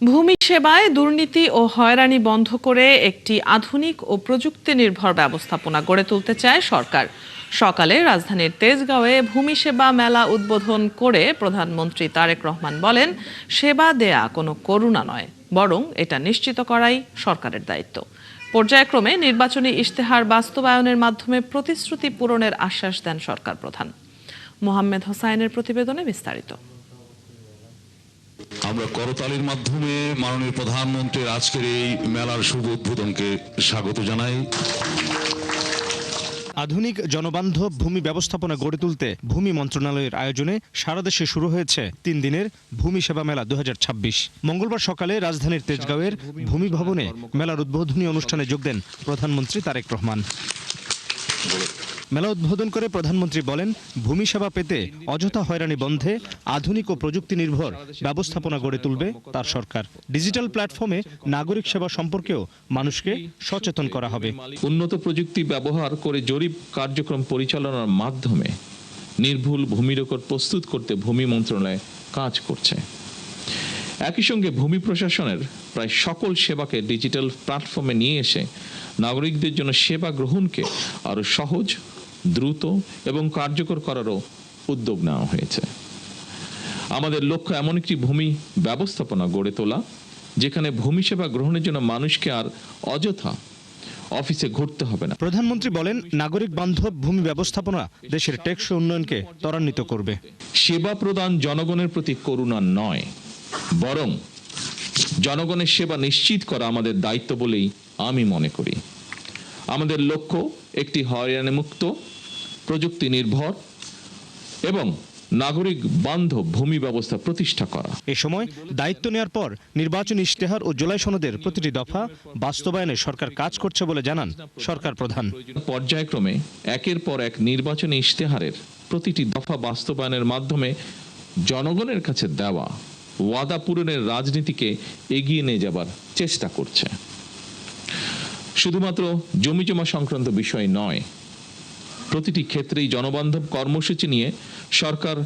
ভূমি সেবায় দুর্নীতি ও হয়রানি বন্ধ করে একটি আধুনিক ও প্রযুক্তি নির্ভর ব্যবস্থাপনা গড়ে তুলতে চায় সরকার। সকালে রাজধানীর তেজগাঁওয়ে ভূমি সেবা মেলা উদ্বোধন করে প্রধানমন্ত্রী তারেক রহমান বলেন, সেবা দেয়া কোনো করুণা নয়, বরং এটা নিশ্চিত করাই সরকারের দায়িত্ব। পর্যায়ক্রমে নির্বাচনী ইশতেহার বাস্তবায়নের মাধ্যমে প্রতিশ্রুতি পূরণের আশ্বাস দেন সরকার প্রধান। মোহাম্মদ হোসাইনের প্রতিবেদনে বিস্তারিত। আমরা করতালির মাধ্যমে মাননীয় প্রধানমন্ত্রীর আজকের এই মেলার শুভ উদ্বোধনকে স্বাগত জানাই। আধুনিক জনবান্ধব ভূমি ব্যবস্থাপনা গড়ে তুলতে ভূমি মন্ত্রণালয়ের আয়োজনে সারা দেশে শুরু হয়েছে 3 দিনের ভূমি সেবা মেলা 2026। মঙ্গলবার সকালে রাজধানীর তেজগাঁওয়ের ভূমি ভবনে মেলার উদ্বোধনী অনুষ্ঠানে যোগ দেন প্রধানমন্ত্রী তারেক রহমান। মেলা উদ্বোধন করে প্রধানমন্ত্রী বলেন, ভূমি সেবা পেতে অযথা হয়রানি বন্ধে আধুনিক ও প্রযুক্তি নির্ভর ব্যবস্থাপনা গড়ে তুলবে তার সরকার। ডিজিটাল প্ল্যাটফর্মে নাগরিক সেবা সম্পর্কেও মানুষকে সচেতন করা হবে। উন্নত প্রযুক্তি ব্যবহার করে জরিপ কার্যক্রম পরিচালনার মাধ্যমে নির্ভুল ভূমি রেকর্ড প্রস্তুত করতে ভূমি মন্ত্রণালয় কাজ করছে। একই সঙ্গে ভূমি প্রশাসনের প্রায় সকল সেবাকে ডিজিটাল প্ল্যাটফর্মে নিয়ে এসে নাগরিকদের জন্য সেবা গ্রহণকে আরো সহজ, দ্রুত এবং কার্যকর করারও উদ্যোগ নেওয়া হয়েছে। আমাদের লক্ষ্য এমন একটি ভূমি ব্যবস্থাপনা গড়ে তোলা যেখানে ভূমি সেবা গ্রহণের জন্য মানুষকে আর অযথা অফিসে ঘুরতে হবে না। প্রধানমন্ত্রী বলেন, নাগরিক বান্ধব ভূমি ব্যবস্থাপনা দেশের টেকসই উন্নয়নকে ত্বরান্বিত করবে। সেবা প্রদান জনগণের প্রতি করুণা নয়, বরং জনগণের সেবা নিশ্চিত করা আমাদের দায়িত্ব বলেই আমি মনে করি। আমাদের লক্ষ্য একটি হয়রানিমুক্ত, প্রযুক্তি নির্ভর এবং নাগরিক বান্ধব ভূমি ব্যবস্থা প্রতিষ্ঠা করা। এ সময় দায়িত্ব নেওয়ার পর নির্বাচনী ইশতেহার ও জুলাই সনদের প্রতিটি দফা বাস্তবায়নে সরকার কাজ করছে বলে জানান সরকার প্রধান। পর্যায়ক্রমে একের পর এক নির্বাচনী ইশতেহারের প্রতিটি দফা বাস্তবায়নের মাধ্যমে জনগণের কাছে দেওয়া ওয়াদা পূরণের রাজনীতিকে এগিয়ে নিয়ে যাবার চেষ্টা করছে। শুধুমাত্র জমিজমা সংক্রান্ত বিষয় নয়, প্রতিটি ক্ষেত্রেই জনবান্ধব কর্মসূচি নিয়ে সরকার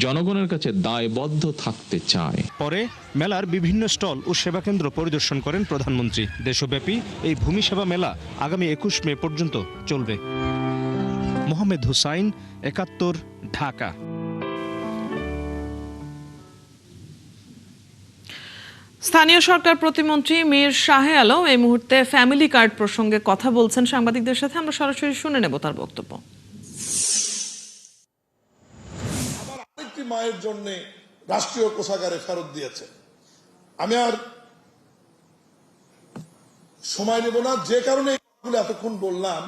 জনগণের কাছে দায়বদ্ধ থাকতে চায়। পরে মেলার বিভিন্ন স্টল ও সেবা কেন্দ্র পরিদর্শন করেন প্রধানমন্ত্রী। দেশব্যাপী এই ভূমি সেবা মেলা আগামী 21 মে পর্যন্ত চলবে। মোহাম্মদ হুসাইন, 71, ঢাকা। স্থানীয় সরকার প্রতিমন্ত্রী মীর শাহে আলম এই মুহূর্তে ফ্যামিলি কার্ড প্রসঙ্গে কথা বলছেন সাংবাদিকদের সাথে। আমরা সরাসরি শুনে নেব তার বক্তব্য। আরেকটি মায়ের জন্য রাষ্ট্রীয় কোষাগারে ফেরত দিয়েছে। আমি আর সময় নেব না, যে কারণে এতক্ষণ বললাম,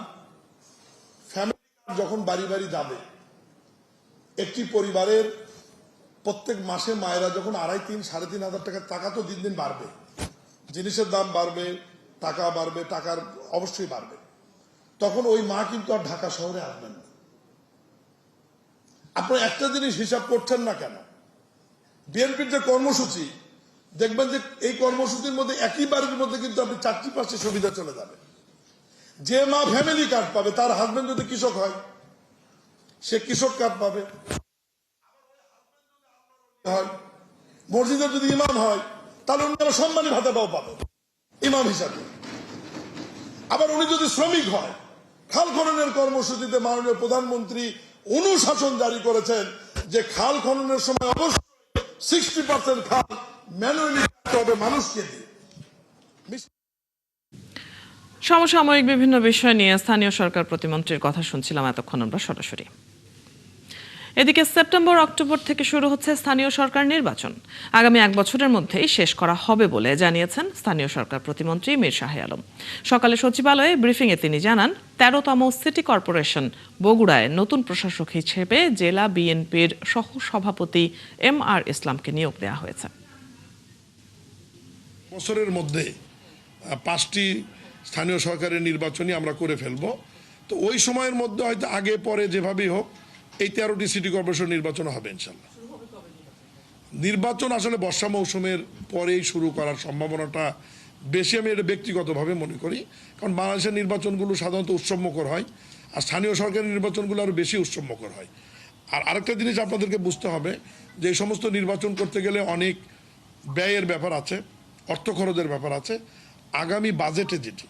ফ্যামিলি কার্ড যখন বাড়ি বাড়ি যাবে, একটি পরিবারের প্রত্যেক মাসে মায়েরা যখন 2,500, 3,500 টাকা তো দিন দিন বাড়বে, জিনিসের দাম বাড়বে, টাকা বাড়বে, টাকার অবশ্যই বাড়বে, তখন ওই মা কিন্তু আর ঢাকা শহরে আসবেন না। আপনারা একটা জিনিস হিসাব করছেন না কেন? বিএনপির যে কর্মসূচি, দেখবেন যে এই কর্মসূচির মধ্যে একই বাড়ির মধ্যে কিন্তু আপনি 4টি-5টি সুবিধা চলে যাবে। যে মা ফ্যামিলি কার্ড পাবে, তার হাজবেন্ড যদি কৃষক হয়, সে কৃষক কার্ড পাবে। মসজিদের যদি ইমাম হয়, তাহলে উনি আবার সম্মানী ভাতাটাও পাবে ইমাম হিসাবে। আবার উনি যদি শ্রমিক হয়, খাল খননের কর্মসূচিতে মাননীয় প্রধানমন্ত্রী অনুশাসন জারি করেছেন যে খাল খননের সময় অবশ্যই 60% খাল ম্যানুয়ালি হবে মানুষকে দিয়ে। সমসাময়িক বিভিন্ন বিষয় নিয়ে স্থানীয় সরকার প্রতিমন্ত্রীর কথা শুনছিলাম এতক্ষণ আমরা সরাসরি। এদিকে সেপ্টেম্বর-অক্টোবর থেকে শুরু হচ্ছে স্থানীয় সরকার নির্বাচন। আগামী 1 বছরের মধ্যেই শেষ করা হবে বলে জানিয়েছেন স্থানীয় সরকার প্রতিমন্ত্রী মীর শাহে আলম। সকালে সচিবালয়ে ব্রিফিংয়ে তিনি জানান, 13তম সিটি কর্পোরেশন বগুড়ায় নতুন প্রশাসক হিসেবে জেলা বিএনপির সহসভাপতি MR ইসলামকে নিয়োগ দেওয়া হয়েছে। বছরের মধ্যে 5টি স্থানীয় সরকারের নির্বাচনই আমরা করে ফেলব। তো ওই সময়ের মধ্যে হয়তো আগে পরে যেভাবেই হোক এই 13টি সিটি কর্পোরেশন নির্বাচন হবে ইনশাল্লাহ। নির্বাচন আসলে বর্ষা মৌসুমের পরেই শুরু করার সম্ভাবনাটা বেশি, আমি এটা ব্যক্তিগতভাবে মনে করি। কারণ বাংলাদেশের নির্বাচনগুলো সাধারণত উৎসবমুখর হয়, আর স্থানীয় সরকারের নির্বাচনগুলো আরও বেশি উৎসবমুখর হয়। আর আরেকটা জিনিস আপনাদেরকে বুঝতে হবে যে এই সমস্ত নির্বাচন করতে গেলে অনেক ব্যয়ের ব্যাপার আছে। অর্থ খরচের ব্যাপার আছে। আগামী বাজেটে যেটি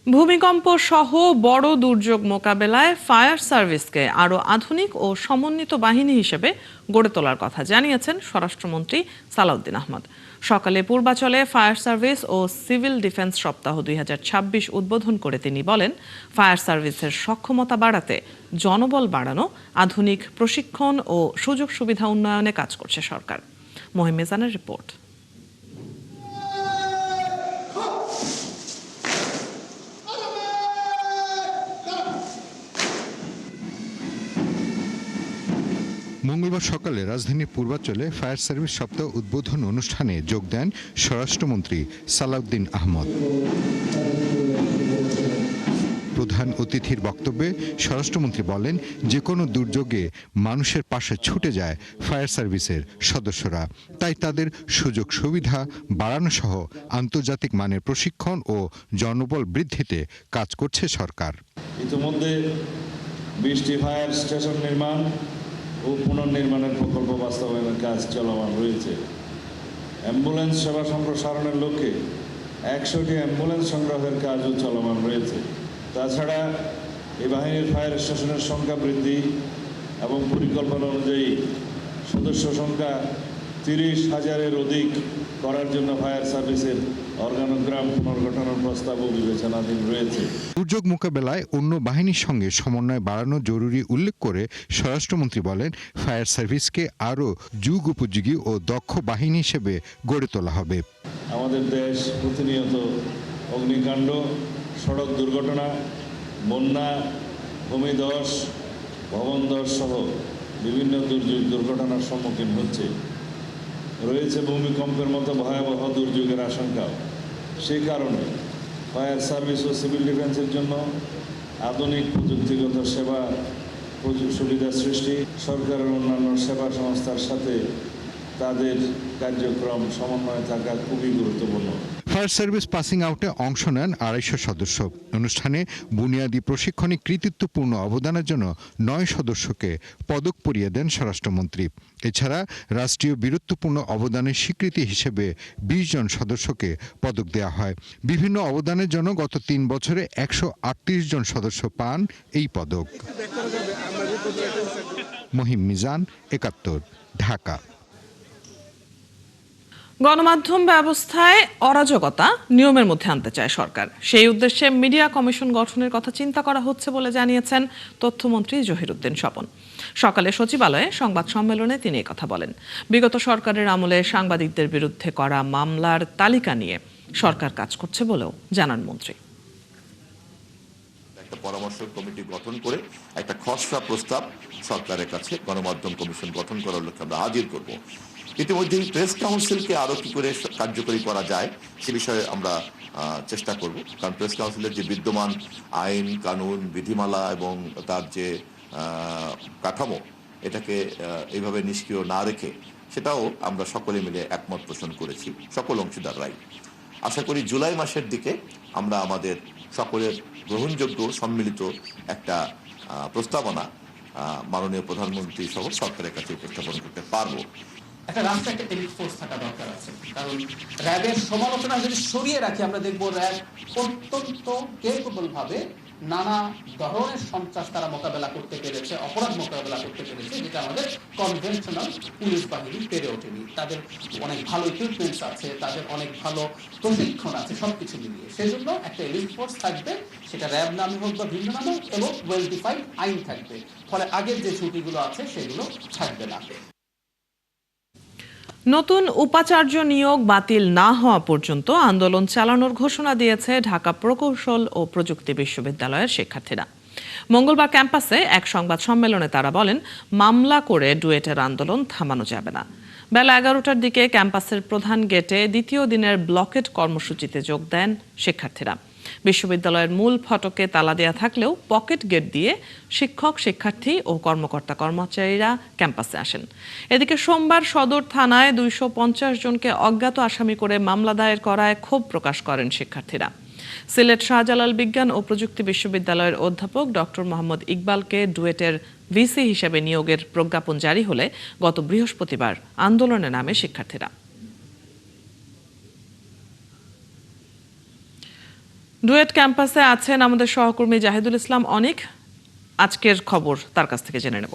ভূমিকম্প সহ বড় দুর্যোগ মোকাবেলায় ফায়ার সার্ভিসকে আরও আধুনিক ও সমন্বিত বাহিনী হিসেবে গড়ে তোলার কথা জানিয়েছেন স্বরাষ্ট্রমন্ত্রী সালাউদ্দিন আহমদ। সকালে পূর্বাচলে ফায়ার সার্ভিস ও সিভিল ডিফেন্স সপ্তাহ 2026 উদ্বোধন করে তিনি বলেন, ফায়ার সার্ভিসের সক্ষমতা বাড়াতে জনবল বাড়ানো, আধুনিক প্রশিক্ষণ ও সুযোগ সুবিধা উন্নয়নে কাজ করছে সরকার। মহিম মিজানের রিপোর্ট। মঙ্গলবার সকালে রাজধানীর পূর্বাঞ্চলে ফায়ার সার্ভিস সপ্তাহ উদ্বোধন অনুষ্ঠানে যোগ দেন স্বরাষ্ট্রমন্ত্রী সালাউদ্দিন আহমদ। প্রধান অতিথির বক্তব্যে স্বরাষ্ট্রমন্ত্রী বলেন, যে কোনো দুর্যোগে মানুষের পাশে ছুটে যায় ফায়ার সার্ভিসের সদস্যরা। তাই তাদের সুযোগ সুবিধা বাড়ানো সহ আন্তর্জাতিক মানের প্রশিক্ষণ ও জনবল বৃদ্ধিতে কাজ করছে সরকার। ইতিমধ্যে 20টি ফায়ার স্টেশন নির্মাণ ও পুনর্নির্মাণের প্রকল্প বাস্তবায়নের কাজ চলমান রয়েছে। অ্যাম্বুলেন্স সেবা সম্প্রসারণের লক্ষ্যে 100টি অ্যাম্বুলেন্স সংগ্রহের কাজও চলমান রয়েছে। তাছাড়া এই বাহিনীর ফায়ার স্টেশনের সংখ্যা বৃদ্ধি এবং পরিকল্পনা অনুযায়ী সদস্য সংখ্যা 30,000-এর অধিক করার জন্য ফায়ার সার্ভিসের অর্গানোগ্রাম পুনর্গঠনের প্রস্তাবও বিবেচনাধীন রয়েছে। দুর্যোগ মোকাবেলায় অন্য বাহিনীর সঙ্গে সমন্বয় বাড়ানো জরুরি উল্লেখ করে স্বরাষ্ট্রমন্ত্রী বলেন, ফায়ার সার্ভিসকে আরও যুগ উপযোগী ও দক্ষ বাহিনী হিসেবে গড়ে তোলা হবে। আমাদের দেশ প্রতিনিয়ত অগ্নিকাণ্ড, সড়ক দুর্ঘটনা, বন্যা, ভূমিধস, ভবনধস সহ বিভিন্ন দুর্ঘটনার সম্মুখীন হচ্ছে। রয়েছে ভূমিকম্পের মতো ভয়াবহ দুর্যোগের আশঙ্কাও। সেই কারণে ফায়ার সার্ভিস ও সিভিল ডিফেন্সের জন্য আধুনিক প্রযুক্তিগত সেবা সুবিধা সৃষ্টি, সরকারের অন্যান্য সেবা সংস্থার সাথে তাদের কার্যক্রম সমন্বয়ে থাকা খুবই গুরুত্বপূর্ণ। ফায়ার সার্ভিস পাসিং আউটে অংশ নেন 250 সদস্য। অনুষ্ঠানে বুনিয়াদী প্রশিক্ষণে কৃতিত্বপূর্ণ অবদানের জন্য 9 সদস্যকে পদক পরিয়ে দেন স্বরাষ্ট্রমন্ত্রী। এছাড়া রাষ্ট্রীয় বীরত্বপূর্ণ অবদানের স্বীকৃতি হিসেবে 20 জন সদস্যকে পদক দেওয়া হয়। বিভিন্ন অবদানের জন্য গত 3 বছরে 138 জন সদস্য পান এই পদক। মহিম মিজান, 71, ঢাকা। গণমাধ্যম ব্যবস্থায় অরাজকতা নিয়মের মধ্যে আনতে চায় সরকার। সেই উদ্দেশ্যে মিডিয়া কমিশন গঠনের কথা চিন্তা করা হচ্ছে বলে জানিয়েছেন তথ্যমন্ত্রী জহিরুদ্দিন স্বপন। সকালে সচিবালয়ে সংবাদ সম্মেলনে তিনি কথা বলেন। বিগত সরকারের আমলে সাংবাদিকদের বিরুদ্ধে করা মামলার তালিকা নিয়ে সরকার কাজ করছে বলেও জানান মন্ত্রী। একটা পরামর্শ কমিটি গঠন করে একটা খসড়া প্রস্তাব সরকারের কাছে গণমাধ্যম কমিশন গঠন করার লক্ষ্যে আমরা হাজির করব। ইতিমধ্যেই প্রেস কাউন্সিলকে আরো কি করে কার্যকরী করা যায় সে বিষয়ে আমরা চেষ্টা করব। কারণ প্রেস কাউন্সিলের যে বিদ্যমান আইন কানুন বিধিমালা এবং তার যে কাঠামো, এটাকে এইভাবে নিষ্ক্রিয় না রেখে সেটাও আমরা সকলে মিলে একমত পোষণ করেছি, সকল অংশীদাররাই। আশা করি জুলাই মাসের দিকে আমরা আমাদের সকলের গ্রহণযোগ্য সম্মিলিত একটা প্রস্তাবনা মাননীয় প্রধানমন্ত্রী সহ সরকারের কাছে উপস্থাপন করতে পারবো। একটা রাষ্ট্রে একটা টেলিক ফোর্স থাকা দরকার আছে, কারণ র্যাবের সমালোচনা যদি সরিয়ে রাখি আমরা দেখবো র্যাব অত্যন্ত কেপেবল ভাবে নানা ধরনের সন্ত্রাস তারা মোকাবেলা করতে পেরেছে, অপরাধ মোকাবেলা করতে পেরেছে, যেটা আমাদের কনভেনশনাল পুলিশ বাহিনী পেরে ওঠেনি। তাদের অনেক ভালো ইকুইপমেন্টস আছে, তাদের অনেক ভালো প্রশিক্ষণ আছে, সবকিছু মিলিয়ে সেজন্য একটা এলিট ফোর্স থাকবে, সেটা র্যাব নামে হোক বা ভিন্ন নামে, এবং ওয়েল ডিফাইন্ড আইন থাকবে। ফলে আগের যে ঝুঁকিগুলো আছে সেগুলো থাকবে না। নতুন উপাচার্য নিয়োগ বাতিল না হওয়া পর্যন্ত আন্দোলন চালানোর ঘোষণা দিয়েছে ঢাকা প্রকৌশল ও প্রযুক্তি বিশ্ববিদ্যালয়ের শিক্ষার্থীরা। মঙ্গলবার ক্যাম্পাসে এক সংবাদ সম্মেলনে তারা বলেন, মামলা করে ডুয়েটের আন্দোলন থামানো যাবে না। বেলা 11টার দিকে ক্যাম্পাসের প্রধান গেটে দ্বিতীয় দিনের ব্লকেট কর্মসূচিতে যোগ দেন শিক্ষার্থীরা। বিশ্ববিদ্যালয়ের মূল ফটকে তালা দেওয়া থাকলেও পকেট গেট দিয়ে শিক্ষক শিক্ষার্থী ও কর্মকর্তা কর্মচারীরা ক্যাম্পাসে আসেন। এদিকে সোমবার সদর থানায় 250 জনকে অজ্ঞাত আসামি করে মামলা দায়ের করায় ক্ষোভ প্রকাশ করেন শিক্ষার্থীরা। সিলেট শাহজালাল বিজ্ঞান ও প্রযুক্তি বিশ্ববিদ্যালয়ের অধ্যাপক ডক্টর মোহাম্মদ ইকবালকে ডুয়েটের ভিসি হিসেবে নিয়োগের প্রজ্ঞাপন জারি হলে গত বৃহস্পতিবার আন্দোলনে নামে শিক্ষার্থীরা। ডুয়েট ক্যাম্পাসে আছেন আমাদের সহকর্মী জাহিদুল ইসলাম অনিক। আজকের খবর তার কাছ থেকে জেনে নেব।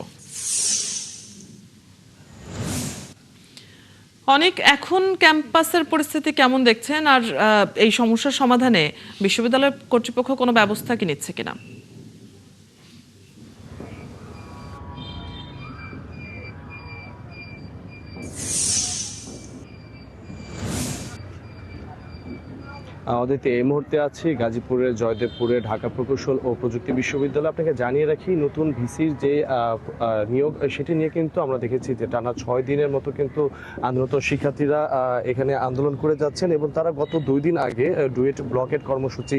অনেক এখন ক্যাম্পাসের পরিস্থিতি কেমন দেখছেন, আর এই সমস্যার সমাধানে বিশ্ববিদ্যালয় কর্তৃপক্ষ কোনো ব্যবস্থা কি নিচ্ছে কিনা? আমাদের এই মুহূর্তে আছি গাজীপুরের জয়দেবপুরে ঢাকা প্রকৌশল ও প্রযুক্তি বিশ্ববিদ্যালয়। আপনাকে জানিয়ে রাখি, নতুন ভিসির যে নিয়োগ সেটি নিয়ে কিন্তু আমরা দেখেছি যে টানা 6 দিনের মতো কিন্তু আন্দোলনরত শিক্ষার্থীরা এখানে আন্দোলন করে যাচ্ছেন এবং তারা গত 2 দিন আগে ডুয়েট ব্লকেট কর্মসূচি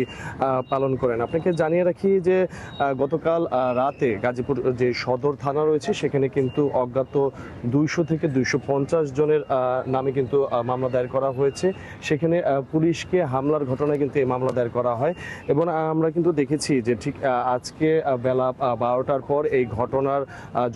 পালন করেন। আপনাকে জানিয়ে রাখি যে গতকাল রাতে গাজীপুর যে সদর থানা রয়েছে সেখানে কিন্তু অজ্ঞাত 200 থেকে 250 জনের নামে কিন্তু মামলা দায়ের করা হয়েছে। সেখানে পুলিশকে হামলার ঘটনায় কিন্তু এই মামলা দায়ের করা হয় এবং আমরা কিন্তু দেখেছি যে ঠিক আজকে বেলা 12টার পর এই ঘটনার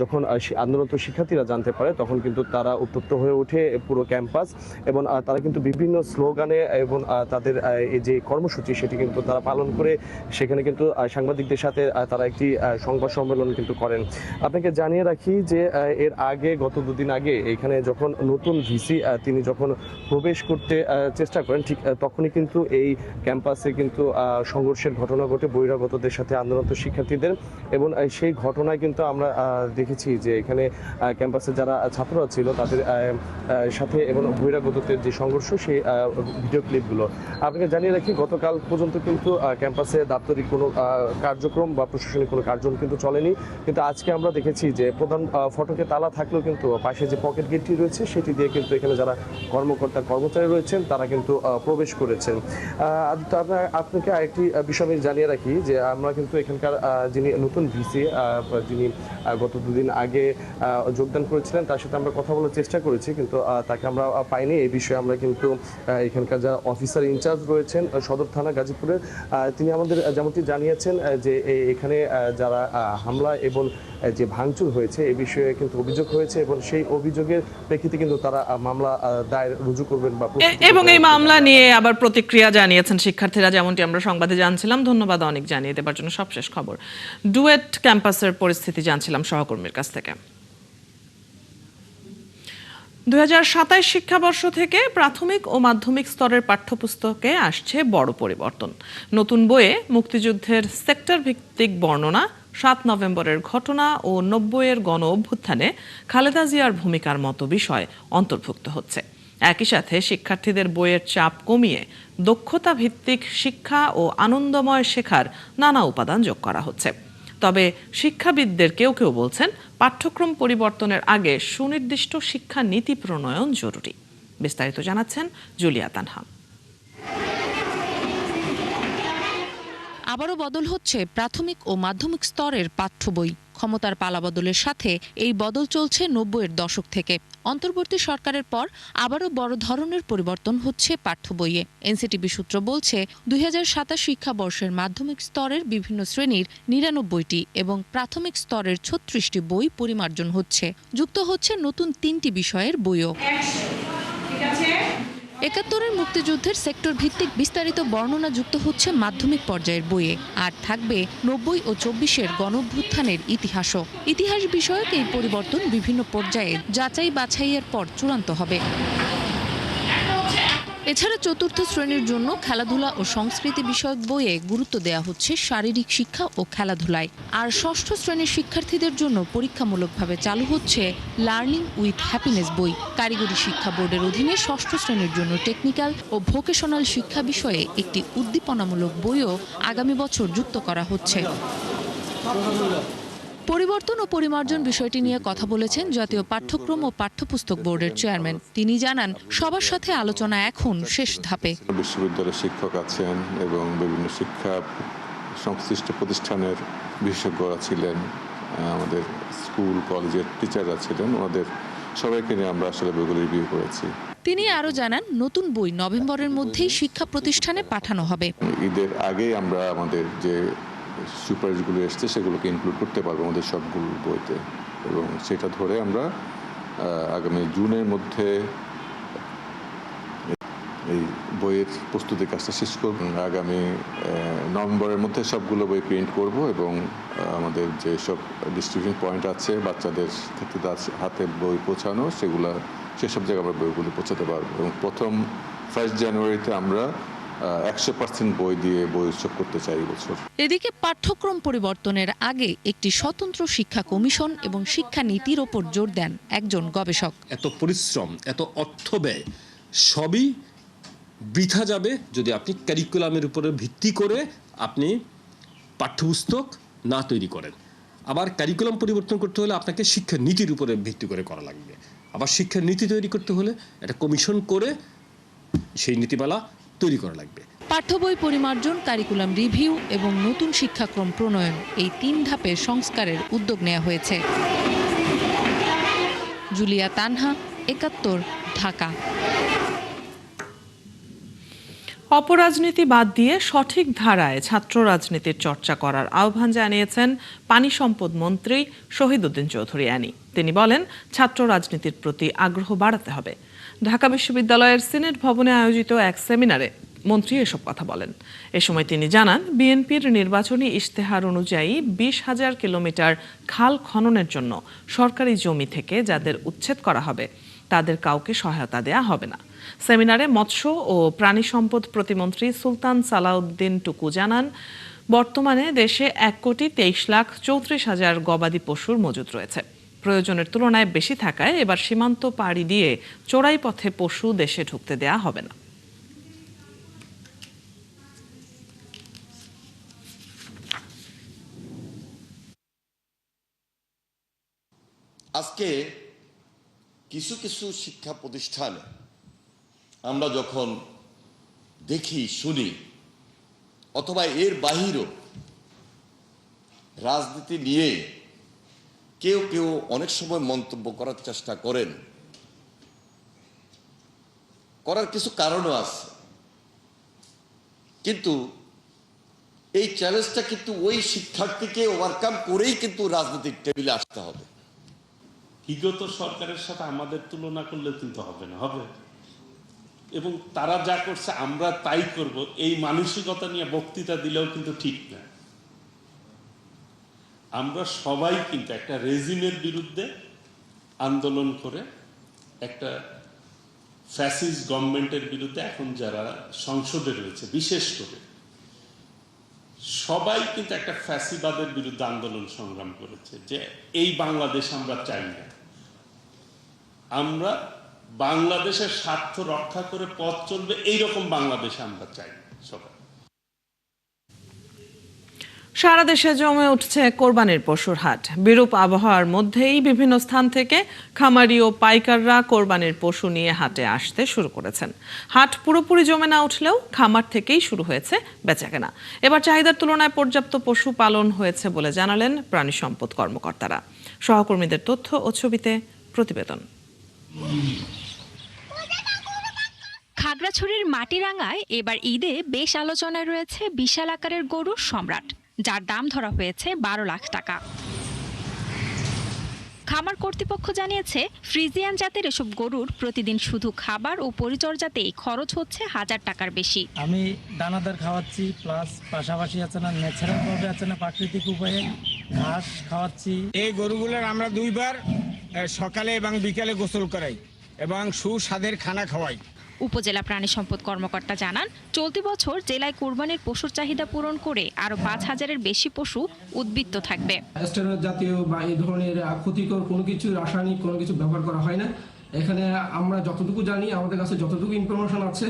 যখন আন্দোলনরত শিক্ষার্থীরা জানতে পারে তখন কিন্তু তারা উত্তপ্ত হয়ে ওঠে পুরো ক্যাম্পাস এবং তারা কিন্তু বিভিন্ন স্লোগানে এবং তাদের এই যে কর্মসূচি সেটি কিন্তু তারা পালন করে সেখানে কিন্তু সাংবাদিকদের সাথে তারা একটি সংবাদ সম্মেলন কিন্তু করেন। আপনাকে জানিয়ে রাখি যে এর আগে গত 2 দিন আগে এখানে যখন নতুন ভিসি তিনি যখন প্রবেশ করতে চেষ্টা করেন ঠিক তখনই কিন্তু এই ক্যাম্পাসে কিন্তু সংঘর্ষের ঘটনা ঘটে বহিরাগতদের সাথে আন্দোলনরত শিক্ষার্থীদের এবং সেই ঘটনায় কিন্তু আমরা দেখেছি যে এখানে ক্যাম্পাসে যারা ছাত্ররা ছিল তাদের সাথে এবং বহিরাগতদের যে সংঘর্ষ সেই ভিডিও ক্লিপগুলো আপনাকে জানিয়ে রাখি গতকাল পর্যন্ত কিন্তু ক্যাম্পাসে দাপ্তরিক কোনো কার্যক্রম বা প্রশাসনিক কোনো কার্যক্রম কিন্তু চলেনি, কিন্তু আজকে আমরা দেখেছি যে প্রধান ফটকে তালা থাকলেও কিন্তু পাশে যে পকেট গেটটি রয়েছে সেটি দিয়ে কিন্তু এখানে যারা কর্মচারী রয়েছেন তারা কিন্তু প্রবেশ করেছেন। আপনাকে আরেকটি বিষয় আমি জানিয়ে রাখি যে আমরা কিন্তু এখানকার যিনি নতুন ভিসি যিনি গত 2 দিন আগে যোগদান করেছিলেন তার সাথে আমরা কথা বলার চেষ্টা করেছি, কিন্তু তাকে আমরা পাইনি। এই বিষয়ে আমরা কিন্তু এখানকার যারা অফিসার ইনচার্জ রয়েছেন সদর থানা গাজীপুরের তিনি আমাদের যেমনটি জানিয়েছেন যে এখানে যারা হামলা এবং যে ভাঙচুর হয়েছে এ বিষয়ে কিন্তু অভিযোগ হয়েছে এবং সেই অভিযোগের প্রেক্ষিতে কিন্তু তারা মামলা দায়ের রুজু করবেন এবং এই মামলা নিয়ে আবার প্রতিক্রিয়া জানিয়েছেন শিক্ষার্থীরা, যেমনটি আমরা সংবাদে জানছিলাম। ধন্যবাদ অনেক জানিয়ে দেবার জন্য। সবশেষ খবর, ডুয়েট ক্যাম্পাসের পরিস্থিতি জানছিলাম সহকর্মীর কাছ থেকে। 2027 শিক্ষাবর্ষ থেকে প্রাথমিক ও মাধ্যমিক স্তরের পাঠ্যপুস্তকে আসছে বড় পরিবর্তন। নতুন বইয়ে মুক্তিযুদ্ধের সেক্টর ভিত্তিক বর্ণনা, 7 নভেম্বরের ঘটনা ও 90-এর গণ অভ্যুত্থানে খালেদা জিয়ার ভূমিকার মতো বিষয় অন্তর্ভুক্ত হচ্ছে। একই সাথে শিক্ষার্থীদের বইয়ের চাপ কমিয়ে দক্ষতা ভিত্তিক শিক্ষা ও আনন্দময় শেখার নানা উপাদান যোগ করা হচ্ছে। তবে শিক্ষাবিদদের কেউ কেউ বলছেন পাঠ্যক্রম পরিবর্তনের আগে সুনির্দিষ্ট শিক্ষা নীতি প্রণয়ন জরুরি। বিস্তারিত জানাচ্ছেন জুলিয়া তানহা। আবারও বদল হচ্ছে প্রাথমিক ও মাধ্যমিক স্তরের পাঠ্য বই। ক্ষমতার পালাবদলের সাথে এই বদল চলছে 90-এর দশক থেকে। অন্তর্বর্তী সরকারের পর আবারও বড় ধরনের পরিবর্তন হচ্ছে পাঠ্য বইয়ে। এনসিটিবি সূত্র বলছে 2027 শিক্ষাবর্ষের মাধ্যমিক স্তরের বিভিন্ন শ্রেণীর 99টি এবং প্রাথমিক স্তরের 36টি বই পরিমার্জন হচ্ছে। যুক্ত হচ্ছে নতুন 3টি বিষয়ের বইও। 71-এর মুক্তিযুদ্ধের সেক্টর ভিত্তিক বিস্তারিত বর্ণনা যুক্ত হচ্ছে মাধ্যমিক পর্যায়ের বইয়ে, আর থাকবে 90 ও 24-এর গণঅভ্যুত্থানের ইতিহাসও। ইতিহাস বিষয়ক এই পরিবর্তন বিভিন্ন পর্যায়ে যাচাই বাছাইয়ের পর চূড়ান্ত হবে। এছাড়া 4র্থ শ্রেণীর জন্য খেলাধুলা ও সংস্কৃতি বিষয়ক বইয়ে গুরুত্ব দেওয়া হচ্ছে শারীরিক শিক্ষা ও খেলাধুলায়। আর 6ষ্ঠ শ্রেণীর শিক্ষার্থীদের জন্য পরীক্ষামূলকভাবে চালু হচ্ছে লার্নিং উইথ হ্যাপিনেস বই। কারিগরি শিক্ষা বোর্ডের অধীনে 6ষ্ঠ শ্রেণীর জন্য টেকনিক্যাল ও ভোকেশনাল শিক্ষা বিষয়ে একটি উদ্দীপনামূলক বইও আগামী বছর যুক্ত করা হচ্ছে। পরিবর্তন ও পরিমার্জন বিষয়টি নিয়ে কথা বলেছেন জাতীয় পাঠ্যক্রম ও পাঠ্যপুস্তক বোর্ডের চেয়ারম্যান। তিনি জানান, সবার সাথে আলোচনা এখন শেষ ধাপে। বিশ্ববিদ্যালয়ের শিক্ষক আছেন এবং বিভিন্ন শিক্ষা সংশ্লিষ্ট প্রতিষ্ঠানের বিশেষজ্ঞরা ছিলেন, আমাদের স্কুল কলেজের টিচাররা ছিলেন, ওনাদের সবাইকে নিয়ে আমরা আসলে বইগুলো রিভিউ করেছি। তিনি আরও জানান, নতুন বই নভেম্বরের মধ্যেই শিক্ষা প্রতিষ্ঠানে পাঠানো হবে। ঈদের আগেই আমরা আমাদের যে সুপারিশগুলো এসছে সেগুলোকে ইনক্লুড করতে পারবো আমাদের সবগুলো বইতে, এবং সেটা ধরে আমরা আগামী জুনের মধ্যে এই বইয়ের প্রস্তুতির কাজটা শেষ করব। আগামী নভেম্বরের মধ্যে সবগুলো বই প্রিন্ট করব এবং আমাদের যে সব ডিস্ট্রিবিউশন পয়েন্ট আছে বাচ্চাদের ক্ষেত্রে হাতে বই পৌঁছানো সেসব জায়গায় আমরা বইগুলো পৌঁছাতে পারবো এবং প্রথম 1 জানুয়ারিতে আমরা 100% বই দিয়ে বই উৎসব করতে চাই বছর। এদিকে পাঠ্যক্রম পরিবর্তনের আগে একটি স্বতন্ত্র শিক্ষা কমিশন এবং শিক্ষা নীতির ওপর জোর দেন একজন গবেষক। এত পরিশ্রম, এত অর্থ ব্যয় সবই বৃথা যাবে যদি আপনি ক্যারিকুলামের উপরে ভিত্তি করে আপনি পাঠ্যপুস্তক না তৈরি করেন। আবার ক্যারিকুলাম পরিবর্তন করতে হলে আপনাকে শিক্ষা নীতির উপরে ভিত্তি করে করা লাগবে। আবার শিক্ষা নীতি তৈরি করতে হলে একটা কমিশন করে সেই নীতিমালা তৈরি করা লাগবে। পাঠ্য বই পরিমার্জন, কারিকুলাম রিভিউ এবং নতুন শিক্ষাক্রম প্রণয়ন, এই 3 ধাপে সংস্কারের উদ্যোগ নেওয়া হয়েছে। জুলিয়া তানহা, ৭১, ঢাকা। অপরাজনীতি বাদ দিয়ে সঠিক ধারায় ছাত্র রাজনীতির চর্চা করার আহ্বান জানিয়েছেন পানি সম্পদ মন্ত্রী শহীদউদ্দিন চৌধুরী অ্যানি। তিনি বলেন, ছাত্র রাজনীতির প্রতি আগ্রহ বাড়াতে হবে। ঢাকা বিশ্ববিদ্যালয়ের সিনেট ভবনে আয়োজিত এক সেমিনারে মন্ত্রী এসব কথা বলেন। এ সময় তিনি জানান, বিএনপির নির্বাচনী ইশতেহার অনুযায়ী 20,000 কিলোমিটার খাল খননের জন্য সরকারি জমি থেকে যাদের উচ্ছেদ করা হবে তাদের কাউকে সহায়তা দেয়া হবে না। সেমিনারে মৎস্য ও প্রাণী সম্পদ প্রতিমন্ত্রী সুলতান সালাউদ্দিন টুকু জানান, বর্তমানে দেশে 1,23,34,000 গবাদি পশুর মজুদ রয়েছে। প্রয়োজনের তুলনায় বেশি থাকায় এবার সীমান্ত পাড়ি দিয়ে চোরাই পথে পশু দেশে ঢুকতে দেয়া হবে না। আজকে কিছু কিছু শিক্ষা প্রতিষ্ঠানে আমরা যখন দেখি, শুনি অথবা এর বাহিরেও রাজনীতি নিয়ে কেউ কেউ অনেক সময় মন্তব্য করার চেষ্টা করেন, করার কিছু কারণও আছে। কিন্তু এই চ্যালেঞ্জটা কিন্তু ওই শিক্ষার্থীকে ওভারকাম করেই কিন্তু রাজনৈতিক টেবিলে আসতে হবে। বিগত সরকারের সাথে আমাদের তুলনা করলে কিন্তু হবে না, হবে এবং তারা যা করছে আমরা তাই করব, এই মানসিকতা নিয়ে বক্তৃতা দিলেও কিন্তু ঠিক না। আমরা সবাই কিন্তু একটা রেজিমের বিরুদ্ধে আন্দোলন করে একটা ফ্যাসিস্ট গভর্নমেন্টের বিরুদ্ধে এখন যারা সংসদে রয়েছে বিশেষ করে সবাই কিন্তু একটা ফ্যাসিবাদের বিরুদ্ধে আন্দোলন সংগ্রাম করেছে যে এই বাংলাদেশ আমরা চাই না। আমরা বাংলাদেশের স্বার্থ রক্ষা করে পথ চলবে এইরকম বাংলাদেশ আমরা চাই সবাই। সারা দেশে জমে উঠছে কোরবানির পশুর হাট। বিরূপ আবহাওয়ার মধ্যেই বিভিন্ন স্থান থেকে খামারি ও পাইকাররা কোরবানির পশু নিয়ে হাটে আসতে শুরু করেছেন। হাট পুরোপুরি জমে না উঠলেও খামার থেকেই শুরু হয়েছে বেচাকেনা। এবার চাহিদার তুলনায় পর্যাপ্ত পশু পালন হয়েছে বলে জানালেন প্রাণী সম্পদ কর্মকর্তারা। সহকর্মীদের তথ্য ও ছবিতে প্রতিবেদন। খাগড়াছড়ির মাটিরাঙ্গায় এবার ঈদে বেশ আলোচনায় রয়েছে বিশাল আকারের গরু সম্রাট, যার দাম ধরা হয়েছে 12 লাখ টাকা। খামার কর্তৃপক্ষ জানিয়েছে, ফ্রিজিয়ান জাতের এসব গরুর প্রতিদিন শুধু খাবার ও পরিচর্যাতেই খরচ হচ্ছে 1000 টাকার বেশি। আমি দানাদার খাওয়াচ্ছি, প্লাস পাশাপাশি আছে না ন্যাচারাল ভাবে আছে না প্রাকৃতিক উপায়ে ঘাস খাওয়াচ্ছি। এই গরুগুলোর আমরা 2 বার সকালে এবং বিকালে গোসল করাই এবং সুস্বাদের খানা খাওয়াই। উপজেলা প্রাণী সম্পদ কর্মকর্তা জানান, চলতি বছর জেলায় কোরবানির পশুর চাহিদা পূরণ করে আরো 5000-এর বেশি পশু উদ্বৃত্ত থাকবে। স্টেরয়েড জাতীয় বা এই ধরনের ক্ষতিকর কোনো কিছু, রাসায়নিক কোনো কিছু ব্যবহার করা হয় না। এখানে আমরা যতটুকু জানি, আমাদের কাছে যতটুকু ইনফরমেশন আছে,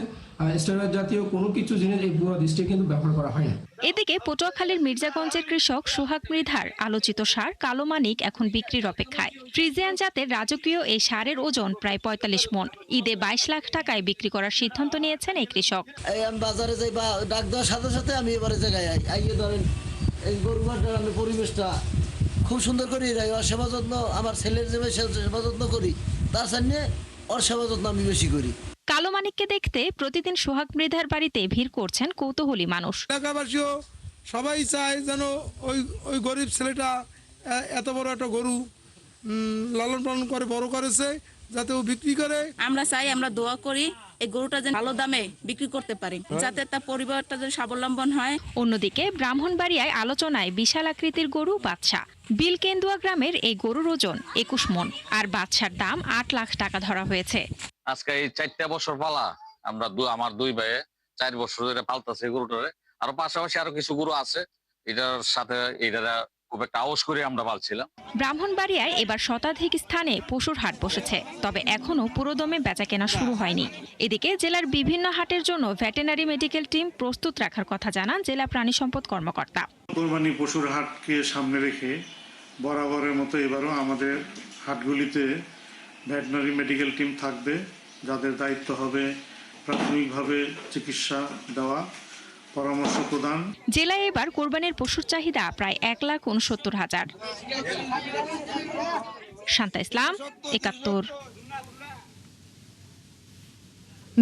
স্টেরয়েড জাতীয় কোনো কিছু জিনিস এই পুরো ডিস্ট্রিক্টে কিন্তু ব্যবহার করা হয় না। এদিকে পটুয়াখালীর মির্জাগঞ্জের কৃষক সোহাগ মৃধার আলোচিত সার কালো মানিক এখন বিক্রির অপেক্ষায়। ফ্রিজিয়ান জাতের রাজকীয় এই সারের ওজন প্রায় 45 মণ। ঈদে 22 লাখ টাকায় বিক্রি করার সিদ্ধান্ত নিয়েছেন এই কৃষক। আমি বাজারে যাই বা ডাক দেওয়ার সাথে সাথে আমি এবারে জায়গায় আইয়ে ধরেন এই গরু বাজার আমি পরিবেশটা খুব সুন্দর করি, সেবা যত্ন আমার ছেলের যে সেবা যত্ন করি, তার সামনে ওর সেবা যত্ন আমি বেশি করি। কালো মানিককে দেখতে প্রতিদিন সোহাগ মৃধার বাড়িতে ভিড় করছেন কৌতূহলী মানুষ। এলাকাবাসীও সবাই চায় যেন ওই গরিব ছেলেটা এত বড় একটা গরু লালন পালন করে বড় করেছে, যাতে ও বিক্রি করে। আমরা চাই, আমরা দোয়া করি এই গরুটা যেন ভালো দামে বিক্রি করতে পারি, যাতে তার পরিবারটা যেন স্বাবলম্বন হয়। অন্যদিকে ব্রাহ্মণবাড়িয়ায় আলোচনায় বিশাল আকৃতির গরু বাদশা। বিলকেন্দুয়া গ্রামের এই গরুর ওজন 21 মণ, আর বাদশার দাম 8 লাখ টাকা ধরা হয়েছে। আজকে এই 4টা বছর পালা আমরা আমার 2 ভাইয়ে 4 বছর ধরে পালতাছে গরুটারে। আরো পাশাপাশি আরো কিছু গরু আছে, এটার সাথে এটা খুব একটা আওয়াজ করে আমরা পালছিলাম। ব্রাহ্মণবাড়িয়ায় এবার শতাধিক স্থানে পশুর হাট বসেছে, তবে এখনো পুরোদমে বেচাকেনা শুরু হয়নি। এদিকে জেলার বিভিন্ন হাটের জন্য ভেটেরিনারি মেডিকেল টিম প্রস্তুত রাখার কথা জানান জেলা প্রাণী সম্পদ কর্মকর্তা। কোরবানি পশুর হাটকে সামনে রেখে বরাবরের মতো এবারও আমাদের হাটগুলিতে ভেটেরিনারি মেডিকেল টিম থাকবে, যাদের দায়িত্ব হবে প্রাথমিকভাবে চিকিৎসা দেওয়া, পরামর্শ প্রদান। জেলায় এবার কোরবানির পশুর চাহিদা প্রায় 1,69,000। শান্তা ইসলাম, 71।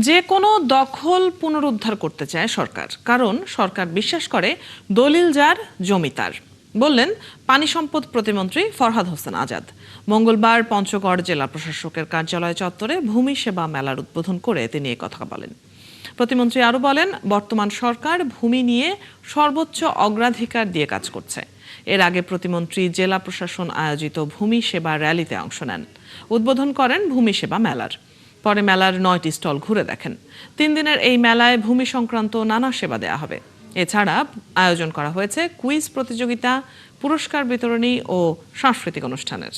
যে কোনো দখল পুনরুদ্ধার করতে চায় সরকার, কারণ সরকার বিশ্বাস করে দলিল যার জমি তার, বললেন পানি সম্পদ প্রতিমন্ত্রী ফরহাদ হোসেন আজাদ। মঙ্গলবার পঞ্চগড় জেলা প্রশাসকের কার্যালয় চত্বরে ভূমি সেবা মেলার উদ্বোধন করে তিনি একথা বলেন। প্রতিমন্ত্রী আরও বলেন, বর্তমান সরকার ভূমি নিয়ে সর্বোচ্চ অগ্রাধিকার দিয়ে কাজ করছে। এর আগে প্রতিমন্ত্রী জেলা প্রশাসন আয়োজিত ভূমি সেবা র্যালিতে অংশ নেন, উদ্বোধন করেন ভূমি সেবা মেলার। পরে মেলার 9টি স্টল ঘুরে দেখেন। 3 দিনের এই মেলায় ভূমি সংক্রান্ত নানা সেবা দেওয়া হবে। এছাড়া আয়োজন করা হয়েছে কুইজ প্রতিযোগিতা, পুরস্কার বিতরণী ও সাংস্কৃতিক অনুষ্ঠানের।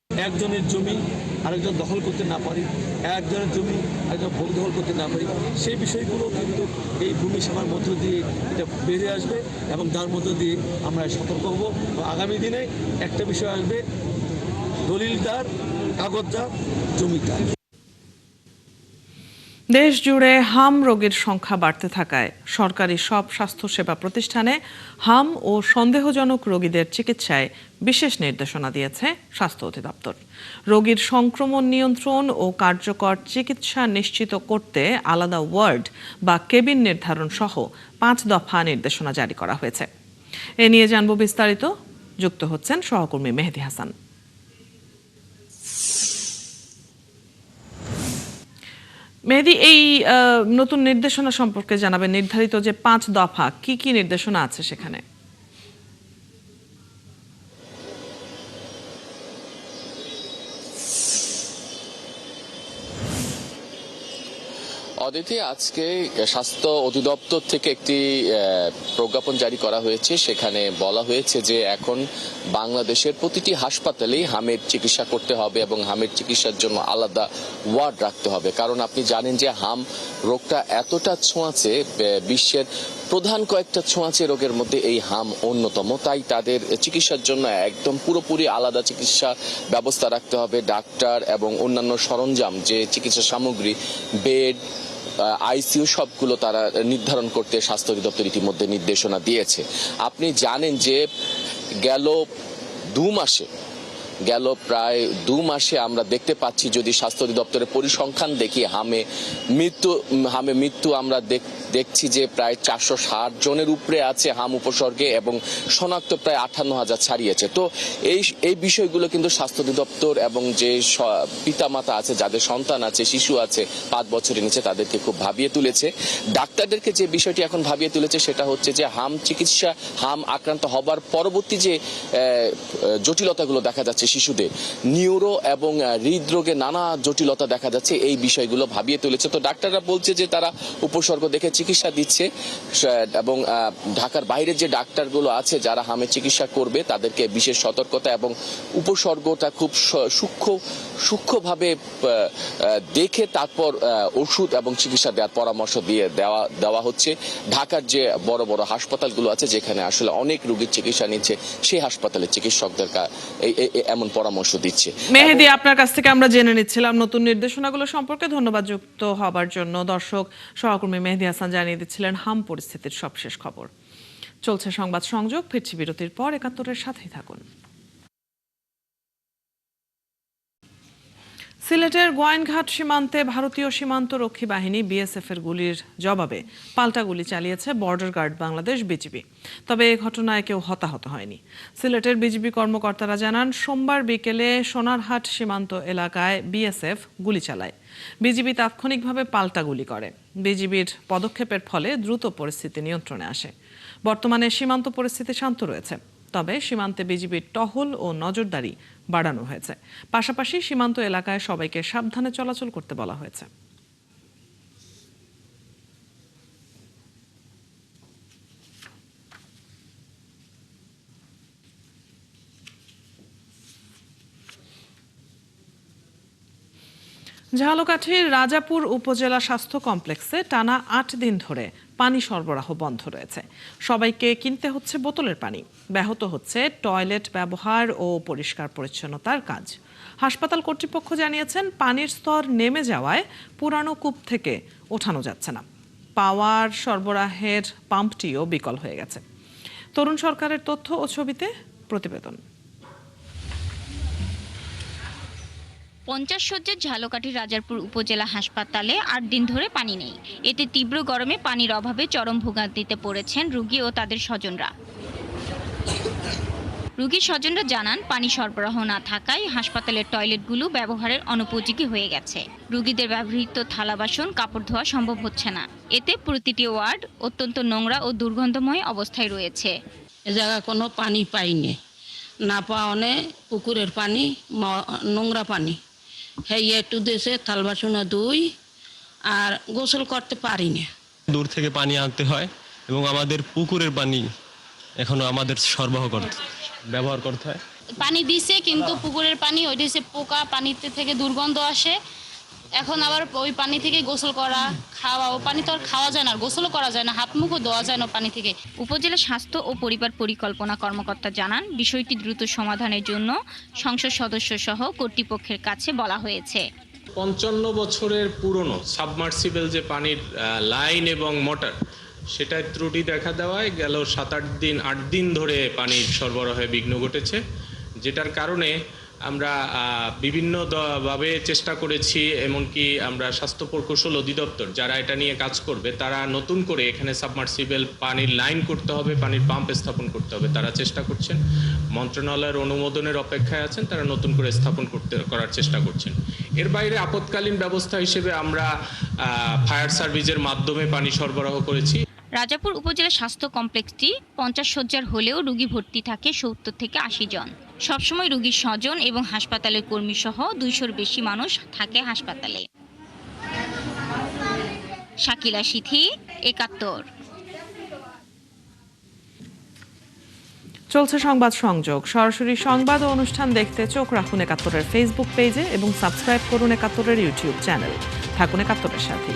একজনের জমি আরেকজন দখল করতে না পারি, একজনের জমি একজন ভোগ দখল করতে না পারি, সেই বিষয়গুলো কিন্তু এই ভূমি সেবার মধ্য দিয়ে এটা বেরিয়ে আসবে এবং তার মধ্য দিয়ে আমরা সতর্ক হব। আগামী দিনে একটা বিষয় আসবে, দলিলদার, কাগজদার, জমিদার। দেশ জুড়ে হাম রোগীর সংখ্যা বাড়তে থাকায় সরকারি সব স্বাস্থ্যসেবা প্রতিষ্ঠানে হাম ও সন্দেহজনক রোগীদের চিকিৎসায় বিশেষ নির্দেশনা দিয়েছে স্বাস্থ্য অধিদপ্তর। রোগীর সংক্রমণ নিয়ন্ত্রণ ও কার্যকর চিকিৎসা নিশ্চিত করতে আলাদা ওয়ার্ড বা কেবিন নির্ধারণ সহ 5 দফা নির্দেশনা জারি করা হয়েছে। এ নিয়ে জানব বিস্তারিত। যুক্ত হচ্ছেন সহকর্মী মেহেদী হাসান। মেহেদী, এই নতুন নির্দেশনা সম্পর্কে জানাবেন। নির্ধারিত যে 5 দফা, কি কি নির্দেশনা আছে সেখানে? অদিতি, আজকে স্বাস্থ্য অধিদপ্তর থেকে একটি প্রজ্ঞাপন জারি করা হয়েছে। সেখানে বলা হয়েছে যে এখন বাংলাদেশের প্রতিটি হাসপাতালেই হামের চিকিৎসা করতে হবে এবং হামের চিকিৎসার জন্য আলাদা ওয়ার্ড রাখতে হবে। কারণ আপনি জানেন যে হাম রোগটা এতটা ছোঁয়াচে, বিশ্বের প্রধান কয়েকটা ছোঁয়াচে রোগের মধ্যে এই হাম অন্যতম। তাই তাদের চিকিৎসার জন্য একদম পুরোপুরি আলাদা চিকিৎসা ব্যবস্থা রাখতে হবে। ডাক্তার এবং অন্যান্য সরঞ্জাম, যে চিকিৎসা সামগ্রী, বেড, আইসিইউ সবগুলো তারা নির্ধারণ করতে স্বাস্থ্য অধিদপ্তর ইতিমধ্যে নির্দেশনা দিয়েছে। আপনি জানেন যে গেল প্রায় 2 মাসে আমরা দেখতে পাচ্ছি, যদি স্বাস্থ্য অধিদপ্তরের পরিসংখ্যান দেখি, হামে মৃত্যু আমরা দেখছি যে প্রায় 460 জনের উপরে আছে হাম উপসর্গে এবং শনাক্ত প্রায় 58,000 ছাড়িয়েছে। তো এই বিষয়গুলো কিন্তু স্বাস্থ্য অধিদপ্তর এবং যে পিতামাতা আছে, যাদের সন্তান আছে, শিশু আছে 5 বছরের নিচে, তাদেরকে খুব ভাবিয়ে তুলেছে। ডাক্তারদেরকে যে বিষয়টি এখন ভাবিয়ে তুলেছে সেটা হচ্ছে যে হাম চিকিৎসা, হাম আক্রান্ত হবার পরবর্তী যে জটিলতাগুলো দেখা যাচ্ছে শিশুদের, নিউরো এবং হৃদরোগে নানা জটিলতা দেখা যাচ্ছে, এই বিষয়গুলো ভাবিয়ে তুলেছে। তো ডাক্তাররা বলছে যে তারা উপসর্গ দেখে চিকিৎসা দিচ্ছে এবং ঢাকার বাইরে যে ডাক্তারগুলো আছে যারা হামের চিকিৎসা করবে তাদেরকে বিশেষ সতর্কতা এবং উপসর্গটা খুব সূক্ষ্মভাবে দেখে তারপর ওষুধ এবং চিকিৎসা দেওয়ার পরামর্শ দেওয়া হচ্ছে। ঢাকার যে বড় বড় হাসপাতালগুলো আছে, যেখানে আসলে অনেক রোগীর চিকিৎসা নিচ্ছে, সেই হাসপাতালের চিকিৎসকদের এমন পরামর্শ দিচ্ছে। মেহেদী, আপনার কাছ থেকে আমরা জেনে নিচ্ছিলাম নতুন নির্দেশনাগুলো সম্পর্কে। ধন্যবাদ যুক্ত হবার জন্য। দর্শক, সহকর্মী মেহেদী হাসান জানিয়ে দিচ্ছিলেন হাম পরিস্থিতির সবশেষ খবর। চলছে সংবাদ সংযোগ, ফিরছি বিরতির পর। 71-এর সাথেই থাকুন। সিলেটের গোয়াইনঘাট সীমান্তে ভারতীয় সীমান্ত রক্ষী বাহিনী বিএসএফ এর গুলির জবাবে পাল্টা গুলি চালিয়েছে বর্ডার গার্ড বাংলাদেশ বিজিবি। তবে এই ঘটনায় কেউ হতাহত হয়নি। সিলেটের বিজিবি কর্মকর্তারা জানান, সোমবার বিকেলে সোনারহাট সীমান্ত এলাকায় বিএসএফ গুলি চালায়। বিজিবি তাৎক্ষণিকভাবে পাল্টা গুলি করে। বিজিবির পদক্ষেপের ফলে দ্রুত পরিস্থিতি নিয়ন্ত্রণে আসে। বর্তমানে সীমান্ত পরিস্থিতি শান্ত রয়েছে। তবে সীমান্তে বিজিবির টহল ও নজরদারি বাড়ানো হয়েছে। পাশাপাশি সীমান্ত এলাকায় সবাইকে সাবধানে চলাচল করতে বলা হয়েছে। ঝালকাঠির রাজাপুর উপজেলা স্বাস্থ্য কমপ্লেক্সে টানা ৮ দিন ধরে পানি সরবরাহ বন্ধ রয়েছে। সবাইকে কিনতে হচ্ছে বোতলের পানি। ব্যাহত হচ্ছে টয়লেট ব্যবহার ও পরিষ্কার পরিচ্ছন্নতার কাজ। হাসপাতাল কর্তৃপক্ষ জানিয়েছেন, পানির স্তর নেমে যাওয়ায় পুরানো কূপ থেকে ওঠানো যাচ্ছে না। পাওয়ার সরবরাহের পাম্পটিও বিকল হয়ে গেছে। তরুণ সরকারের তথ্য ও ছবিতে প্রতিবেদন। 50 শয্যার ঝালকাঠির রাজাপুর উপজেলা হাসপাতালে 8 দিন ধরে পানি নেই। এতে তীব্র গরমে পানির অভাবে চরম ভোগান্তিতে পড়েছেন রোগী ও তাদের স্বজনরা। রোগীর স্বজনরা জানান, পানি সরবরাহ না থাকায় হাসপাতালের টয়লেটগুলো ব্যবহারের অনুপযোগী হয়ে গেছে। রোগীদের ব্যবহৃত থালা বাসন কাপড় ধোয়া সম্ভব হচ্ছে না। এতে প্রতিটি ওয়ার্ড অত্যন্ত নোংরা ও দুর্গন্ধময় অবস্থায় রয়েছে। এ জায়গায় কোনো পানি পাইনি, না পাওয়ানে পুকুরের পানি, নোংরা পানি। হ্যাঁ, একটু দেশে থাল বাসন ধুই আর গোসল করতে পারি না। দূর থেকে পানি আনতে হয় এবং আমাদের পুকুরের পানি এখনো আমাদের ব্যবহার করতে হয়। পানি দিছে কিন্তু পুকুরের পানি ওইটা হচ্ছে পোকা, পানিতে থেকে দুর্গন্ধ আসে। এখন আবার ওই পানি থেকে গোসল করা, খাওয়া, ও পানি তো আর খাওয়া যায় না, গোসলও করা যায় না, হাত মুখও ধোয়া যায় না পানি থেকে। উপজেলা স্বাস্থ্য ও পরিবার পরিকল্পনা কর্মকর্তা জানান, বিষয়টি দ্রুত সমাধানের জন্য সংসদ সদস্য সহ কর্তৃপক্ষের কাছে বলা হয়েছে। 55 বছরের পুরনো সাবমার্সিবল যে পানির লাইন এবং মোটর, সেটার ত্রুটি দেখা দেওয়ায় গেল 8 দিন ধরে পানির সরবরাহে বিঘ্ন ঘটেছে, যেটার কারণে আমরা বিভিন্নভাবে চেষ্টা করেছি। এমনকি আমরা স্বাস্থ্য প্রকৌশল অধিদপ্তর যারা এটা নিয়ে কাজ করবে, তারা নতুন করে এখানে সাবমার্সিবল পানির লাইন করতে হবে, পানির পাম্প স্থাপন করতে হবে, তারা চেষ্টা করছেন। মন্ত্রণালয়ের অনুমোদনের অপেক্ষায় আছেন, তারা নতুন করে স্থাপন করার চেষ্টা করছেন। এর বাইরে আপৎকালীন ব্যবস্থা হিসেবে আমরা ফায়ার সার্ভিসের মাধ্যমে পানি সরবরাহ করেছি। রাজাপুর উপজেলা স্বাস্থ্য কমপ্লেক্সটি 50 শয্যার হলেও রোগী ভর্তি থাকে 70 থেকে 80 জন। সবসময় রোগীর স্বজন এবং হাসপাতালের কর্মী সহ 200-র বেশি মানুষ থাকে হাসপাতালে। শাকিলা সিথি, 71। চলছে সংবাদ সংযোগ। সরাসরি সংবাদ ও অনুষ্ঠান দেখতে চোখ রাখুন 71-এর ফেসবুক পেজে এবং সাবস্ক্রাইব করুন 71-এর ইউটিউব চ্যানেল। থাকুন 71-এর সাথে।